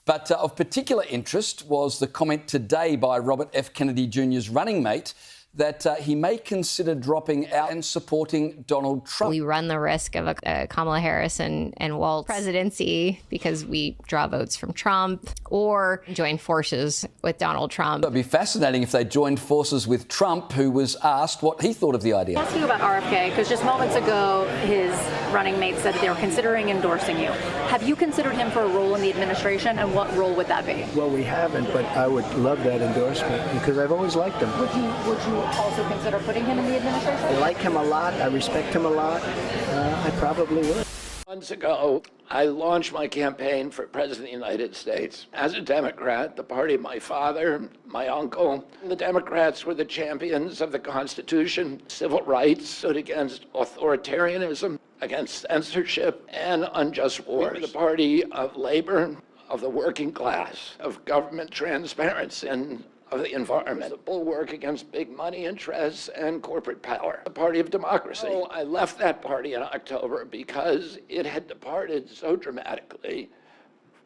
But of particular interest was the comment today by Robert F. Kennedy Jr.'s running mate that he may consider dropping out and supporting Donald Trump. We run the risk of a Kamala Harris and Waltz presidency because we draw votes from Trump, or join forces with Donald Trump. It'd be fascinating if they joined forces with Trump, who was asked what he thought of the idea. I'll ask you about RFK, because just moments ago, his running mate said they were considering endorsing you. Have you considered him for a role in the administration, and what role would that be? Well, we haven't, but I would love that endorsement because I've always liked him. Would you also consider putting him in the administration? I like him a lot. I respect him a lot. I probably would. Months ago, I launched my campaign for President of the United States. As a Democrat, the party of my father, my uncle, the Democrats were the champions of the Constitution, civil rights, stood against authoritarianism, against censorship, and unjust wars. We were the party of labor, of the working class, of government transparency, and of the environment, a bulwark against big money interests and corporate power, the party of democracy. So I left that party in October because it had departed so dramatically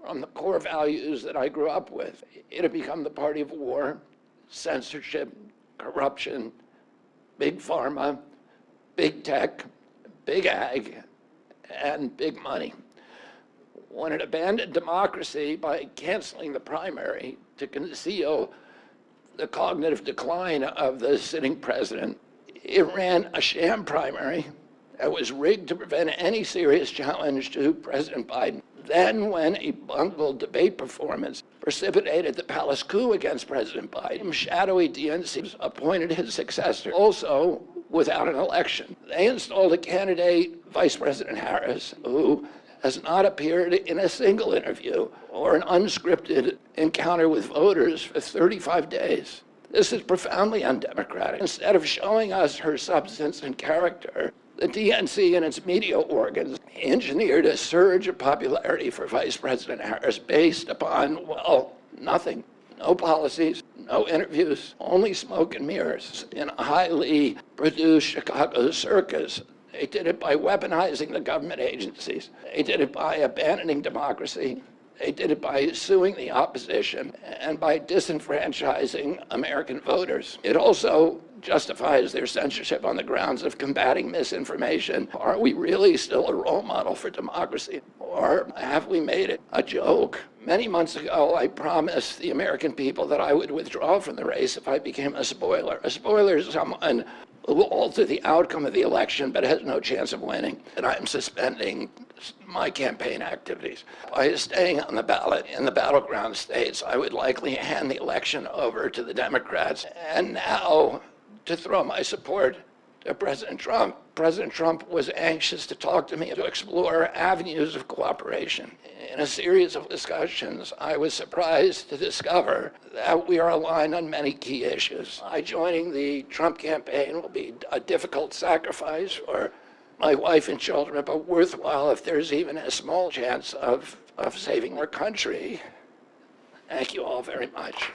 from the core values that I grew up with. It had become the party of war, censorship, corruption, big pharma, big tech, big ag, and big money. When it abandoned democracy by canceling the primary to conceal the cognitive decline of the sitting president, it ran a sham primary that was rigged to prevent any serious challenge to President Biden. Then, when a bungled debate performance precipitated the palace coup against President Biden, shadowy DNC appointed his successor, also without an election. They installed a candidate, Vice President Harris, who has not appeared in a single interview or an unscripted encounter with voters for 35 days. This is profoundly undemocratic. Instead of showing us her substance and character, the DNC and its media organs engineered a surge of popularity for Vice President Harris based upon, well, nothing. No policies, no interviews, only smoke and mirrors in a highly produced Chicago circus. They did it by weaponizing the government agencies. They did it by abandoning democracy. They did it by suing the opposition and by disenfranchising American voters. It also justifies their censorship on the grounds of combating misinformation. Are we really still a role model for democracy, or have we made it a joke? Many months ago, I promised the American people that I would withdraw from the race if I became a spoiler. A spoiler is someone who will alter the outcome of the election but has no chance of winning. And I'm suspending my campaign activities. By staying on the ballot in the battleground states, I would likely hand the election over to the Democrats. And now, to throw my support to President Trump. President Trump was anxious to talk to me to explore avenues of cooperation. In a series of discussions, I was surprised to discover that we are aligned on many key issues. Joining the Trump campaign will be a difficult sacrifice for my wife and children, but worthwhile if there's even a small chance of saving our country. Thank you all very much.